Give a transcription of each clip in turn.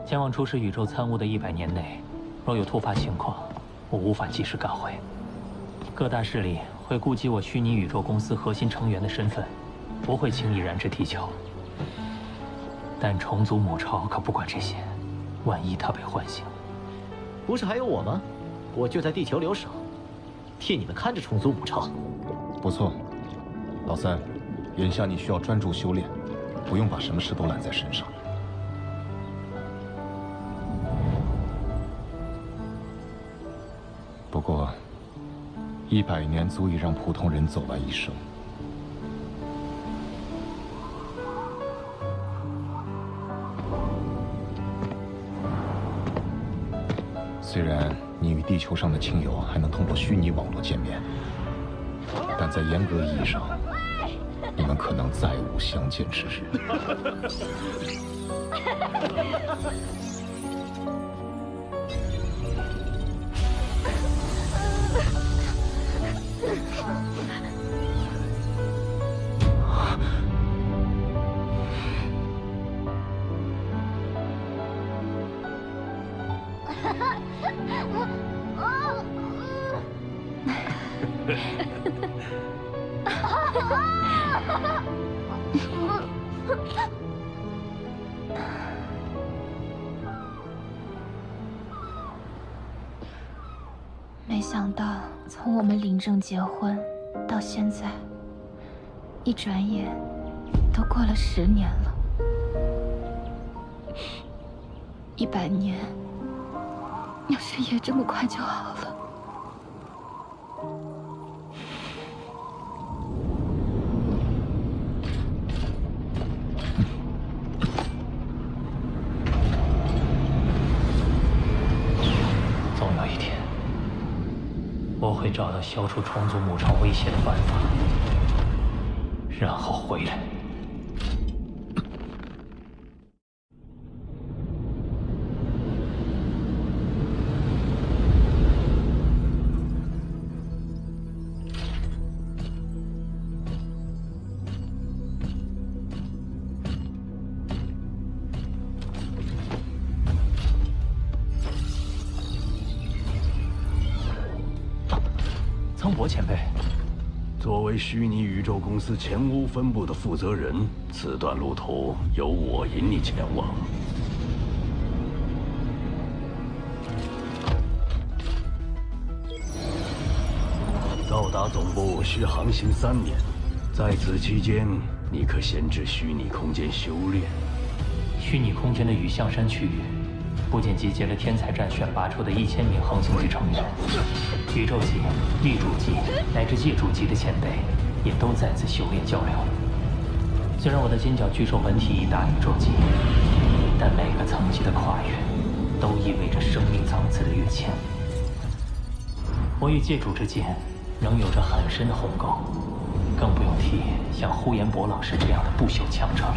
前往出使宇宙参悟的100年内，若有突发情况，我无法及时赶回。各大势力会顾及我虚拟宇宙公司核心成员的身份，不会轻易染指地球。但虫族母巢可不管这些，万一他被唤醒，不是还有我吗？我就在地球留守，替你们看着虫族母巢。不错，老三，眼下你需要专注修炼，不用把什么事都揽在身上。 不过，100年足以让普通人走完一生。虽然你与地球上的亲友还能通过虚拟网络见面，但在严格意义上，你们可能再无相见之日。没想到，从我们领证结婚到现在，一转眼都过了10年了。100年，要是也这么快就好了。总有一天，我会找到消除虫族母巢威胁的办法，然后回来。 苍博前辈，作为虚拟宇宙公司前屋分部的负责人，此段路途由我引你前往。到达总部需航行3年，在此期间，你可闲置虚拟空间修炼。虚拟空间的雨象山区域，不仅集结了天才战选拔出的1000名恒星级成员，宇宙级、地主级乃至界主级的前辈也都在此修炼较量。虽然我的金角巨兽本体已达宇宙级，但每个层级的跨越，都意味着生命层次的跃迁。我与界主之间仍有着很深的鸿沟，更不用提像呼延博老师这样的不朽强者了。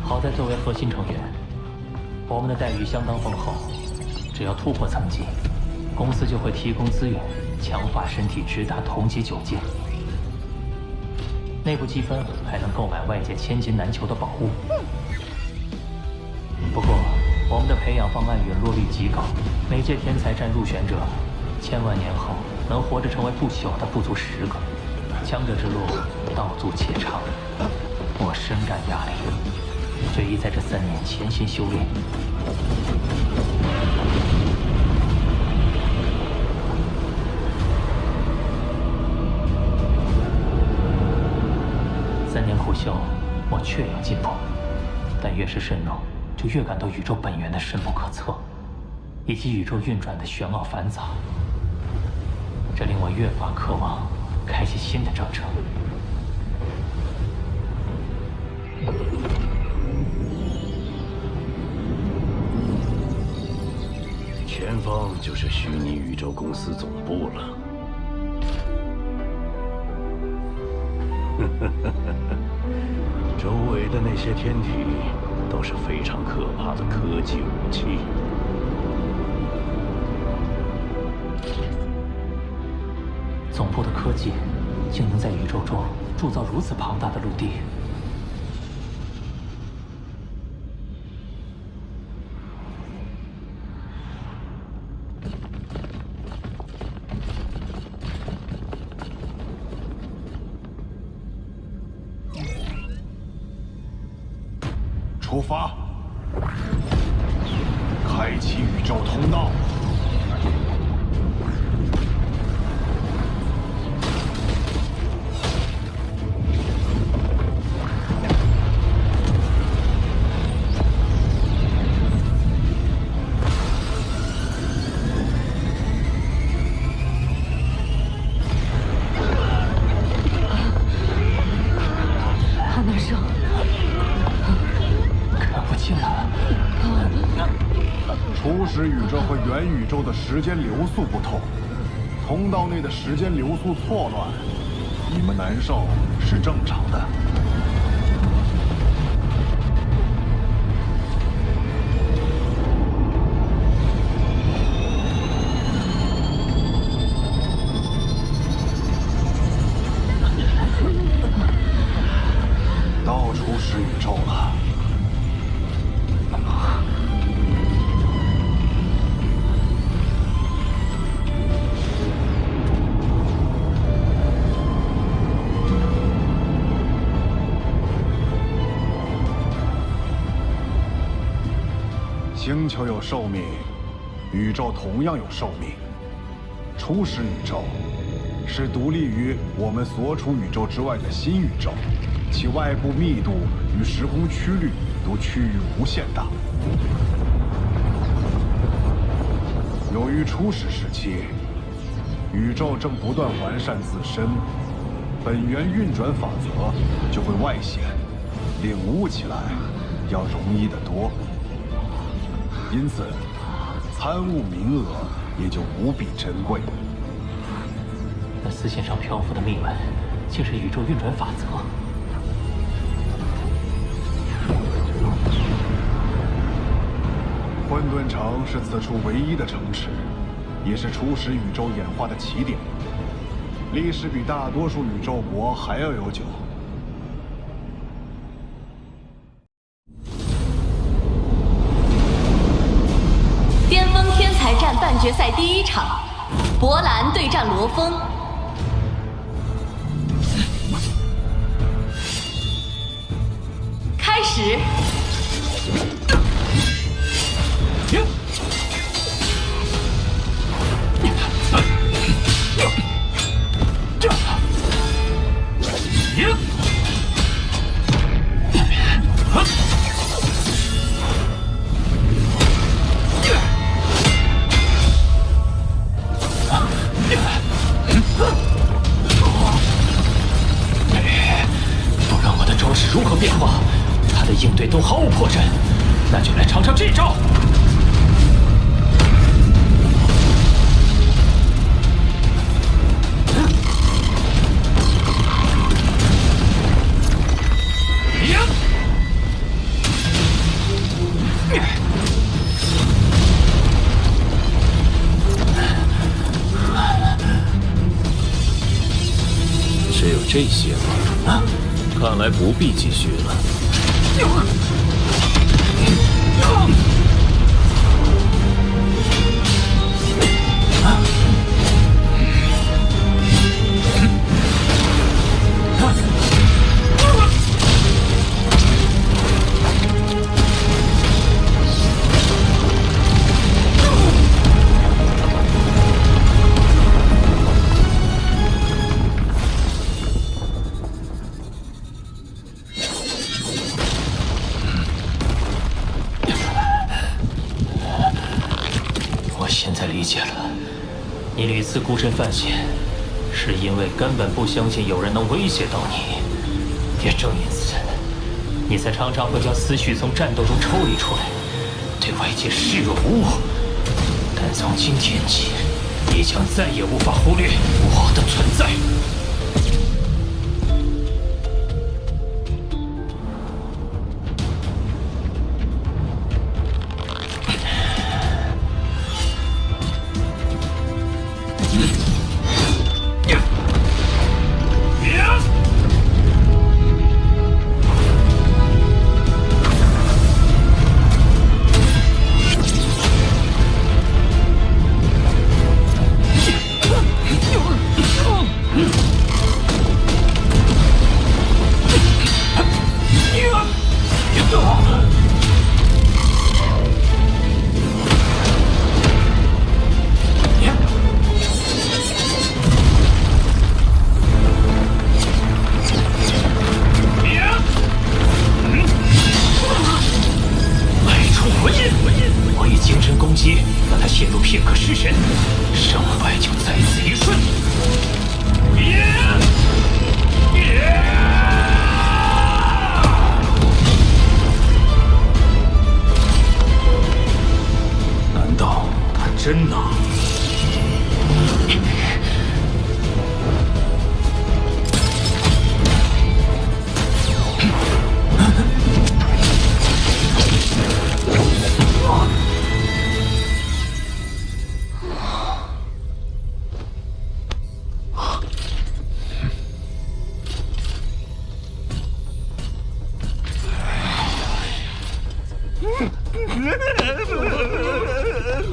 好在作为核心成员，我们的待遇相当丰厚。只要突破层级，公司就会提供资源，强化身体直达同级9阶。内部积分还能购买外界千金难求的宝物。不过，我们的培养方案陨落率极高，每届天才战入选者，1000万年后能活着成为不朽的不足10个。强者之路道阻且长，我深感压力。 决意在这3年潜心修炼。3年苦修，我确有进步，但越是深入，就越感到宇宙本源的深不可测，以及宇宙运转的玄奥繁杂。这令我越发渴望开启新的征程。 前方就是虚拟宇宙公司总部了。周围的那些天体都是非常可怕的科技武器。总部的科技竟能在宇宙中铸造如此庞大的陆地。出发，开启宇宙通道。好难受。看不见了。初始宇宙和元宇宙的时间流速不同，通道内的时间流速错乱，你们难受是正常的。到初始宇宙了。星球有寿命，宇宙同样有寿命。初始宇宙是独立于我们所处宇宙之外的新宇宙，其外部密度与时空曲率都趋于无限大。由于初始时期，宇宙正不断完善自身，本源运转法则就会外显，领悟起来要容易得多。因此，参悟名额也就无比珍贵。那丝线上漂浮的密文，竟是宇宙运转法则。混沌城是此处唯一的城池，也是初始宇宙演化的起点，历史比大多数宇宙国还要悠久。巅峰天才战半决赛第一场，博兰对战罗峰。开始。不论我的招式如何变化，他的应对都毫无破绽。那就来尝尝这招。只有这些吗？看来不必继续了。我现在理解了，你屡次孤身犯险，是因为根本不相信有人能威胁到你。也正因此，你才常常会将思绪从战斗中抽离出来，对外界视若无物。但从今天起，你将再也无法忽略我的存在。陷入片刻失神，胜败就在此一瞬。难道他真拿？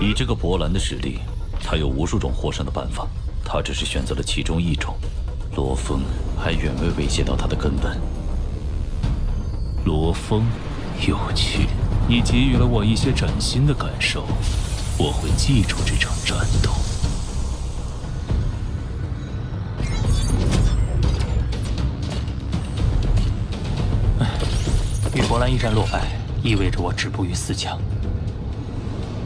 以这个博兰的实力，他有无数种获胜的办法，他只是选择了其中一种。罗峰还远未威胁到他的根本。罗峰，有趣，你给予了我一些崭新的感受，我会记住这场战斗。与博兰一战落败，意味着我止步于4强。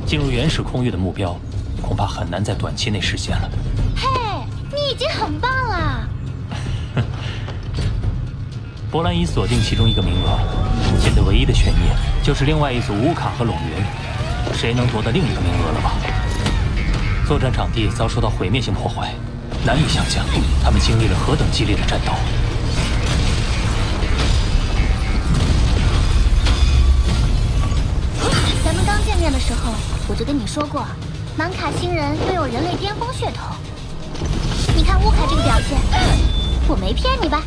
进入原始空域的目标，恐怕很难在短期内实现了。嘿，你已经很棒了。博兰已锁定其中一个名额，现在唯一的悬念就是另外一组乌卡和陇云，谁能夺得另一个名额了吧？作战场地遭受到毁灭性破坏，难以想象他们经历了何等激烈的战斗。咱们刚见面的时候，我就跟你说过，芒卡星人拥有人类巅峰血统。你看乌卡这个表现，我没骗你吧？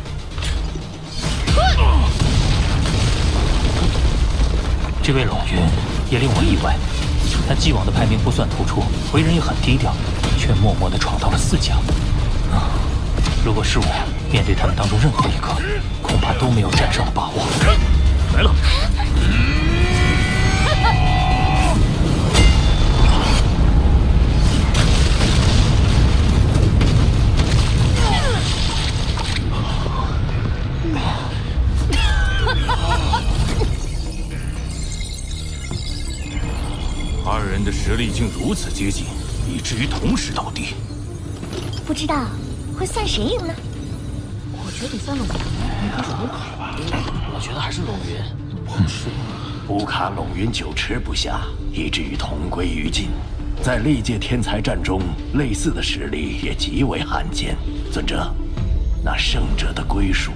这位陇云也令我意外，他既往的排名不算突出，为人也很低调，却默默地闯到了4强。如果是我，面对他们当中任何一个，恐怕都没有战胜的把握。来了。二人的实力竟如此接近，以至于同时倒地。不知道会算谁赢呢？我觉得得算陇云，应该是乌卡吧？我觉得还是陇云。不好说。乌卡陇云久持不下，以至于同归于尽。在历届天才战中，类似的实力也极为罕见。尊者，那胜者的归属。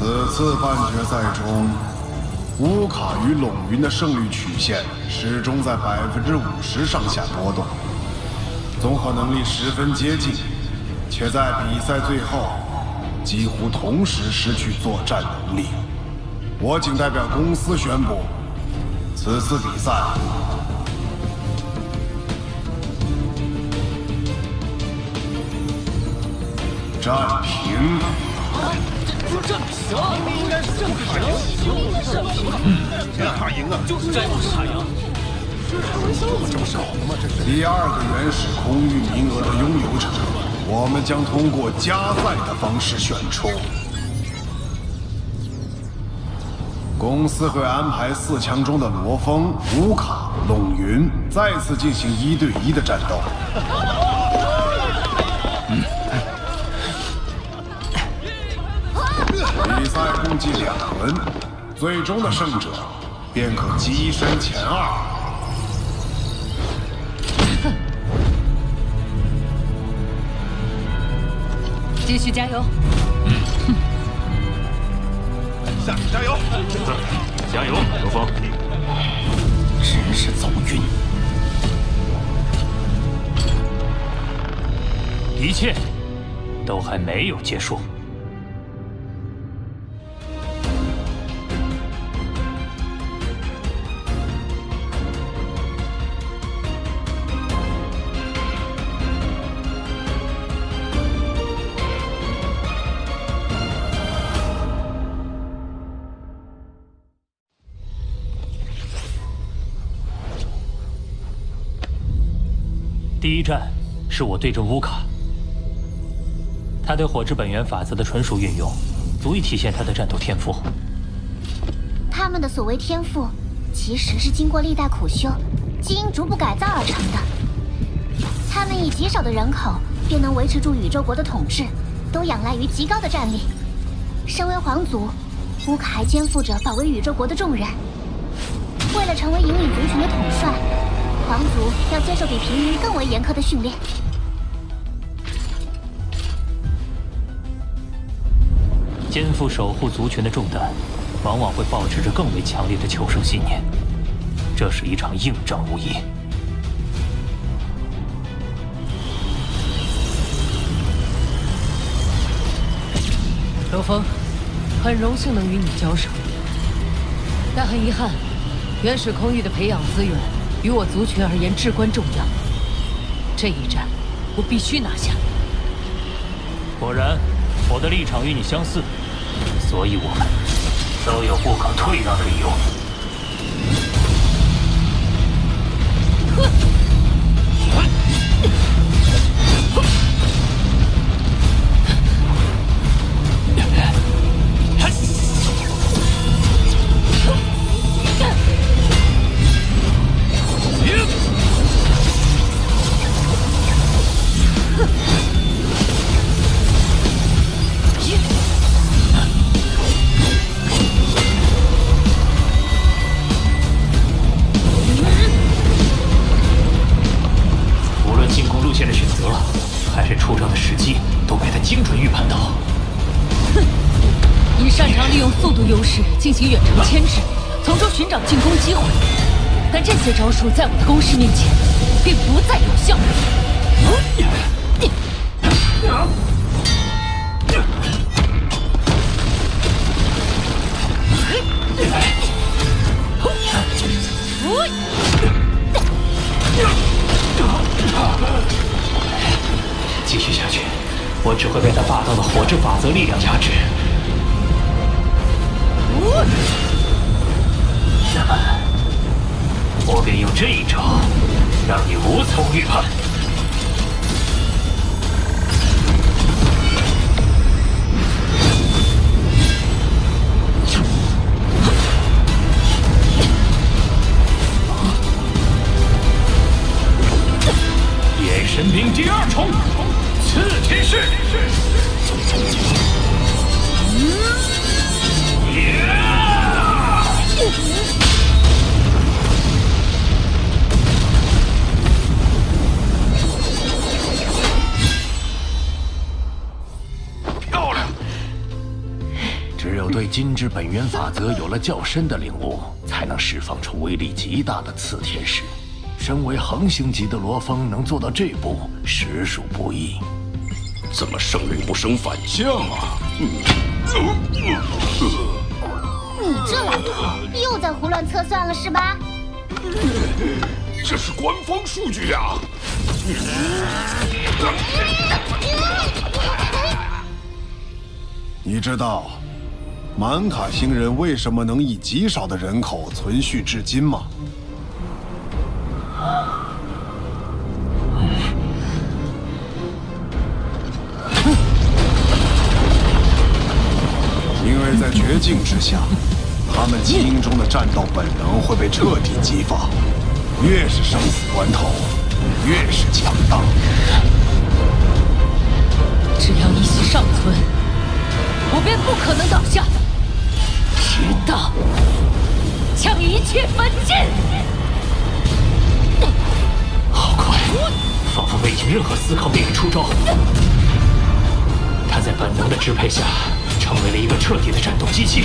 此次半决赛中，乌卡与陇云的胜率曲线始终在50%上下波动，综合能力十分接近，且在比赛最后几乎同时失去作战能力。我谨代表公司宣布，此次比赛战平。这应该是正卡赢，这卡赢啊，就是这样卡赢。这么搞的吗？这是第2个原始空域名额的拥有者，我们将通过加赛的方式选出。公司会安排4强中的罗峰、乌卡、陇云再次进行1对1的战斗。比赛共计2轮，最终的胜者便可跻身前2。继续加油！下去加油！加油，罗峰！真是走运。一切都还没有结束。第1战是我对阵乌卡，他对火之本源法则的纯熟运用，足以体现他的战斗天赋。他们的所谓天赋，其实是经过历代苦修、基因逐步改造而成的。他们以极少的人口便能维持住宇宙国的统治，都仰赖于极高的战力。身为皇族，乌卡还肩负着保卫宇宙国的重任。为了成为引领族群的统帅，皇族要接受比平民更为严苛的训练。肩负守护族群的重担，往往会保持着更为强烈的求生信念。这是一场硬仗无疑。罗峰，很荣幸能与你交手，但很遗憾，原始空域的培养资源于我族群而言至关重要。这一战，我必须拿下。果然，我的立场与你相似，所以我们都有不可退让的理由。进行远程牵制，从中寻找进攻机会。但这些招数在我的攻势面前，并不再有效。继续下去，我只会被他霸道的火之法则力量压制。那么，我便用这一招，让你无从预判。夜神兵第二重，刺天式。漂亮！只有对金之本源法则有了较深的领悟，才能释放出威力极大的刺天使。身为恒星级的罗峰能做到这步，实属不易。怎么生人不生反将啊？你这老头又在胡乱测算了是吧？这是官方数据呀！你知道满卡星人为什么能以极少的人口存续至今吗？因为在绝境之下，他们基因中的战斗本能会被彻底激发，越是生死关头，越是强大。只要一息尚存，我便不可能倒下，直到将一切焚尽。好快，仿佛未经任何思考便已出招。他在本能的支配下，成为了一个彻底的战斗机器。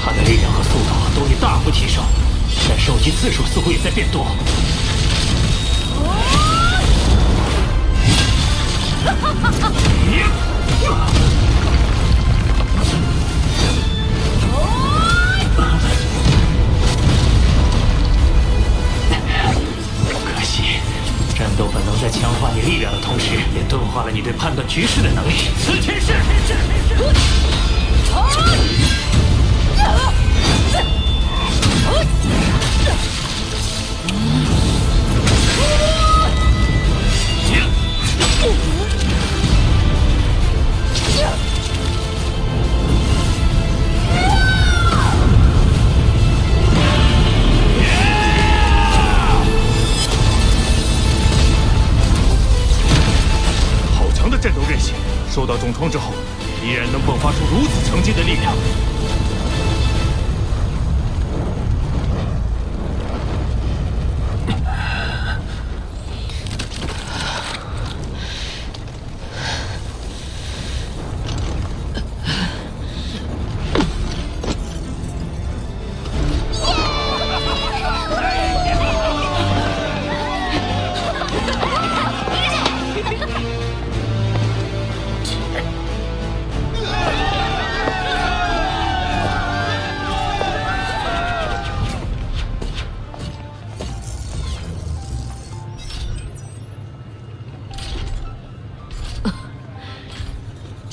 他的力量和速度都已大幅提升，但收集次数似乎也在变多。判断局势的能力。此天是。战斗韧性，受到重创之后，依然能迸发出如此强劲的力量。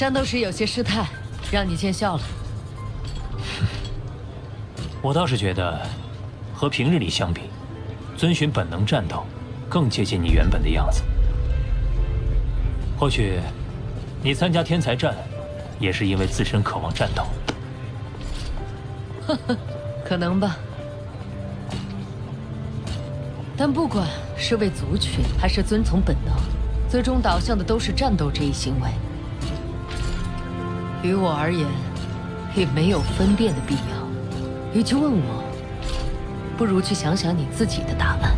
战斗时有些失态，让你见笑了。我倒是觉得，和平日里相比，遵循本能战斗更接近你原本的样子。或许，你参加天才战，也是因为自身渴望战斗。呵呵，可能吧。但不管是为族群，还是遵从本能，最终导向的都是战斗这一行为。于我而言，也没有分辨的必要。与其问我，不如去想想你自己的答案。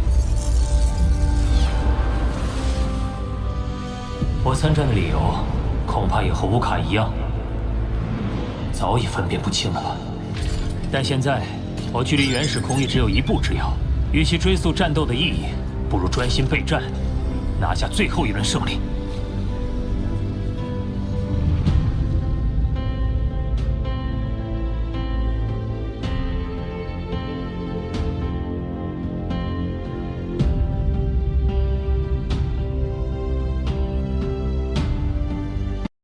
我参战的理由，恐怕也和乌卡一样，早已分辨不清了吧？但现在，我距离原始空域只有一步之遥。与其追溯战斗的意义，不如专心备战，拿下最后一轮胜利。